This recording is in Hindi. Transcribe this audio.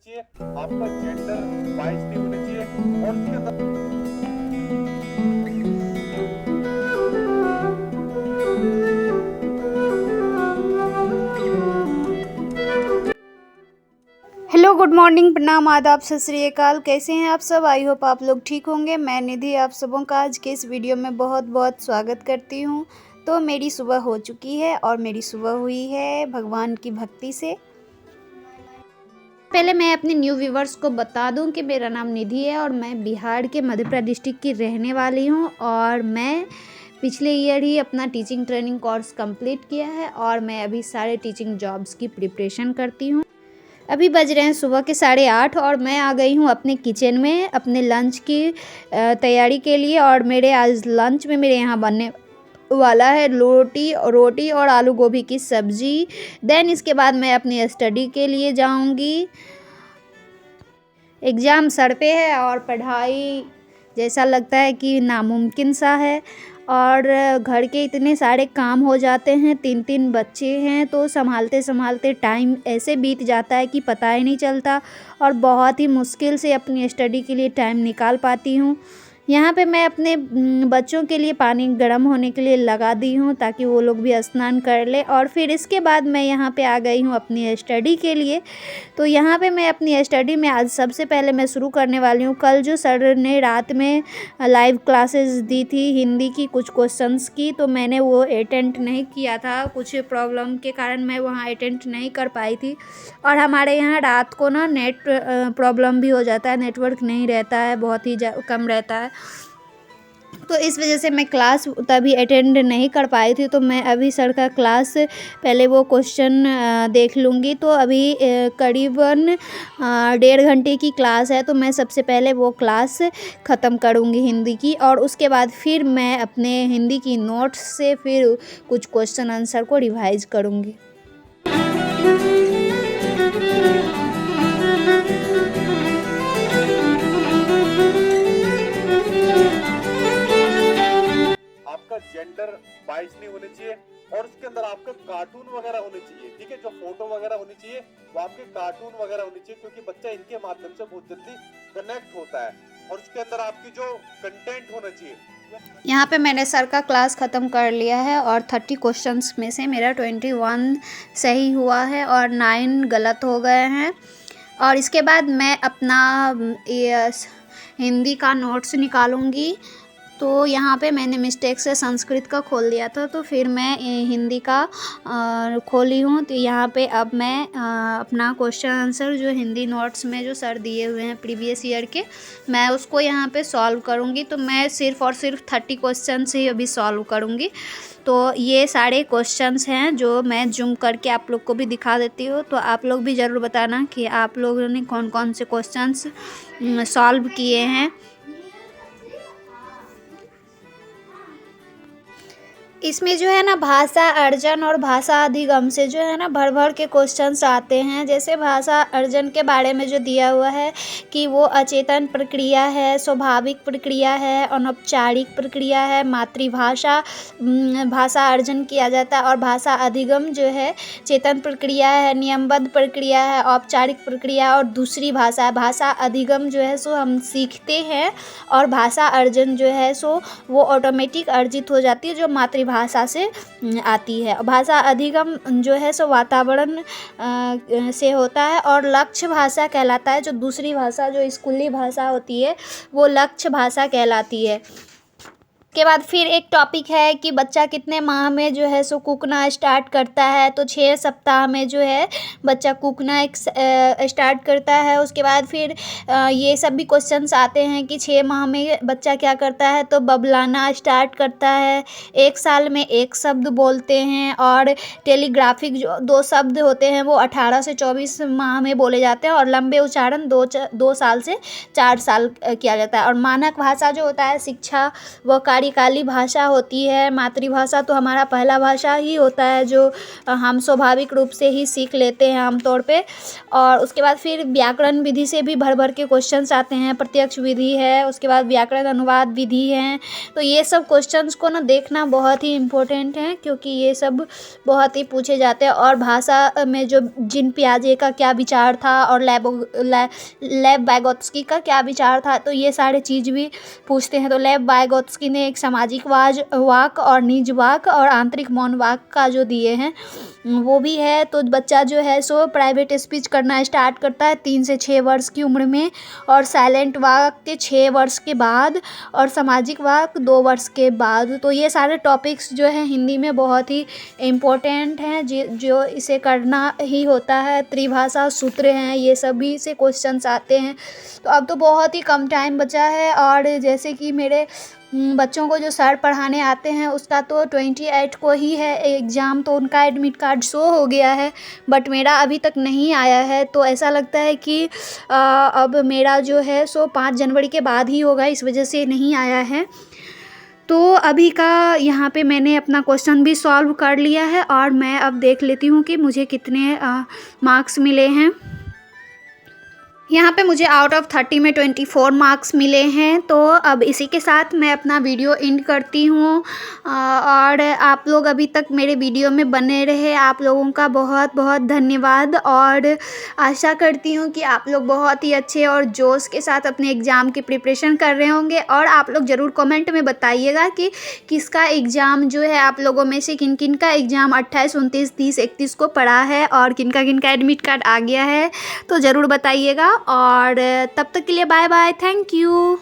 चाहिए, आपका जेंडर बाइस नहीं होना चाहिए और उसके अंदर हेलो, गुड मॉर्निंग, प्रणाम, आदाब, सत श्री अकाल। कैसे हैं आप सब? आई होप आप लोग ठीक होंगे। मैं निधि आप सबों का आज के इस वीडियो में बहुत बहुत स्वागत करती हूं। तो मेरी सुबह हो चुकी है और मेरी सुबह हुई है भगवान की भक्ति से। पहले मैं अपने न्यू व्यूवर्स को बता दूं कि मेरा नाम निधि है और मैं बिहार के मधेपुरा डिस्ट्रिक्ट की रहने वाली हूं और मैं पिछले ईयर ही अपना टीचिंग ट्रेनिंग कोर्स कंप्लीट किया है और मैं अभी सारे टीचिंग जॉब्स की प्रिपरेशन करती हूँ। अभी बज रहे हैं सुबह के 8:30 और मैं आ गई हूँ अपने किचन में अपने लंच की तैयारी के लिए। और मेरे आज लंच में मेरे यहाँ बनने वाला है रोटी और आलू गोभी की सब्ज़ी। देन इसके बाद मैं अपनी स्टडी के लिए जाऊँगी। एग्ज़ाम सर पे है और पढ़ाई जैसा लगता है कि नामुमकिन सा है और घर के इतने सारे काम हो जाते हैं, 3 बच्चे हैं तो संभालते संभालते टाइम ऐसे बीत जाता है कि पता ही नहीं चलता और बहुत ही मुश्किल से अपनी स्टडी के लिए टाइम निकाल पाती हूँ। यहाँ पे मैं अपने बच्चों के लिए पानी गर्म होने के लिए लगा दी हूँ ताकि वो लोग भी स्नान कर ले और फिर इसके बाद मैं यहाँ पे आ गई हूँ अपनी स्टडी के लिए। तो यहाँ पे मैं अपनी स्टडी में आज सबसे पहले मैं शुरू करने वाली हूँ। कल जो सर ने रात में लाइव क्लासेस दी थी हिंदी की कुछ क्वेश्चंस की, तो मैंने वो अटेंड नहीं किया था। कुछ प्रॉब्लम के कारण मैं वहाँ अटेंड नहीं कर पाई थी और हमारे यहाँ रात को ना नेट प्रॉब्लम भी हो जाता है, नेटवर्क नहीं रहता है, बहुत ही कम रहता है। तो इस वजह से मैं क्लास तभी अटेंड नहीं कर पाई थी। तो मैं अभी सर का क्लास पहले वो क्वेश्चन देख लूँगी। तो अभी करीबन 1.5 घंटे की क्लास है, तो मैं सबसे पहले वो क्लास ख़त्म करूँगी हिंदी की और उसके बाद फिर मैं अपने हिंदी की नोट्स से फिर कुछ क्वेश्चन आंसर को रिवाइज करूँगी। आपका जेंडर बाइस नहीं होना चाहिए और उसके अंदर आपका कार्टून वगैरह होने चाहिए। ठीक है, जो फोटो वगैरह होनी चाहिए वो आपके कार्टून वगैरह होनी चाहिए क्योंकि बच्चा इनके माध्यम से बहुत जल्दी कनेक्ट होता है और उसके अंदर आपकी जो कंटेंट होना चाहिए। यहाँ पे मैंने सर का क्लास ख़त्म कर लिया है और 30 क्वेश्चंस में से मेरा 21 सही हुआ है और 9 गलत हो गए हैं। और इसके बाद मैं अपना हिंदी का नोट्स निकालूंगी। तो यहाँ पे मैंने मिस्टेक से संस्कृत का खोल दिया था, तो फिर मैं हिंदी का खोली हूँ। तो यहाँ पे अब मैं अपना क्वेश्चन आंसर जो हिंदी नोट्स में जो सर दिए हुए हैं प्रीवियस ईयर के, मैं उसको यहाँ पे सॉल्व करूँगी। तो मैं सिर्फ़ और सिर्फ 30 क्वेश्चन ही अभी सॉल्व करूँगी। तो ये सारे क्वेश्चंस हैं जो मैं जूम करके आप लोग को भी दिखा देती हूँ। तो आप लोग भी ज़रूर बताना कि आप लोगों ने कौन कौन से क्वेश्चंस सॉल्व किए हैं। इसमें जो है ना भाषा अर्जन और भाषा अधिगम से जो है ना भर भर के क्वेश्चंस आते हैं। जैसे भाषा अर्जन के बारे में जो दिया हुआ है कि वो अचेतन प्रक्रिया है, स्वाभाविक प्रक्रिया है, अनौपचारिक प्रक्रिया है, मातृभाषा भाषा अर्जन किया जाता है। और भाषा अधिगम जो है चेतन प्रक्रिया है, नियमबद्ध प्रक्रिया है, औपचारिक प्रक्रिया और दूसरी भाषा है। भाषा अधिगम जो है सो हम सीखते हैं और भाषा अर्जन जो है सो वो ऑटोमेटिक अर्जित हो जाती है जो मातृभाषा से आती है। भाषा अधिगम जो है सो वातावरण से होता है और लक्ष्य भाषा कहलाता है। जो दूसरी भाषा जो स्कूली भाषा होती है वो लक्ष्य भाषा कहलाती है। के बाद फिर एक टॉपिक है कि बच्चा कितने माह में जो है सो कूकना स्टार्ट करता है। तो 6 सप्ताह में जो है बच्चा कूकना स्टार्ट करता है। उसके बाद फिर ये सब भी क्वेश्चंस आते हैं कि 6 माह में बच्चा क्या करता है, तो बबलाना स्टार्ट करता है। 1 साल में 1 शब्द बोलते हैं और टेलीग्राफिक जो 2 शब्द होते हैं वो 18 से 24 माह में बोले जाते हैं और लंबे उच्चारण 2 साल से 4 साल किया जाता है। और मानक भाषा जो होता है शिक्षा व कार्य हमारी काली भाषा होती है, मातृभाषा तो हमारा पहला भाषा ही होता है जो हम स्वाभाविक रूप से ही सीख लेते हैं आमतौर पे। और उसके बाद फिर व्याकरण विधि से भी भर भर के क्वेश्चंस आते हैं, प्रत्यक्ष विधि है, उसके बाद व्याकरण अनुवाद विधि है। तो ये सब क्वेश्चंस को ना देखना बहुत ही इम्पोर्टेंट है, क्योंकि ये सब बहुत ही पूछे जाते हैं। और भाषा में जो जिन पियाजे का क्या विचार था और लेव वाइगोत्स्की का क्या विचार था, तो ये सारे चीज़ भी पूछते हैं। तो लेव वाइगोत्स्की ने एक सामाजिक वाक और निज वाक और आंतरिक मौन वाक का जो दिए हैं वो भी है। तो बच्चा जो है सो प्राइवेट स्पीच करना स्टार्ट करता है 3 से 6 वर्ष की उम्र में, और साइलेंट वाक के 6 वर्ष के बाद, और सामाजिक वाक 2 वर्ष के बाद। तो ये सारे टॉपिक्स जो है हिंदी में बहुत ही इम्पोर्टेंट हैं, जो इसे करना ही होता है। त्रिभाषा सूत्र हैं, ये सभी से क्वेश्चंस आते हैं। तो अब तो बहुत ही कम टाइम बचा है, और जैसे कि मेरे बच्चों को जो सर पढ़ाने आते हैं उसका तो 28 को ही है एग्ज़ाम, तो उनका एडमिट कार्ड शो हो गया है, बट मेरा अभी तक नहीं आया है। तो ऐसा लगता है कि अब मेरा जो है सो 5 जनवरी के बाद ही होगा, इस वजह से नहीं आया है। तो अभी का यहाँ पे मैंने अपना क्वेश्चन भी सॉल्व कर लिया है, और मैं अब देख लेती हूँ कि मुझे कितने मार्क्स मिले हैं। यहाँ पे मुझे आउट ऑफ 30 में 24 मार्क्स मिले हैं। तो अब इसी के साथ मैं अपना वीडियो एंड करती हूँ, और आप लोग अभी तक मेरे वीडियो में बने रहे, आप लोगों का बहुत बहुत धन्यवाद। और आशा करती हूँ कि आप लोग बहुत ही अच्छे और जोश के साथ अपने एग्ज़ाम की प्रिपरेशन कर रहे होंगे। और आप लोग ज़रूर कमेंट में बताइएगा कि किसका एग्ज़ाम जो है, आप लोगों में से किन किन का एग्ज़ाम 28, 29, 30, 31 को पड़ा है, और किन का एडमिट कार्ड आ गया है। तो ज़रूर बताइएगा, और तब तक के लिए बाय बाय, थैंक यू।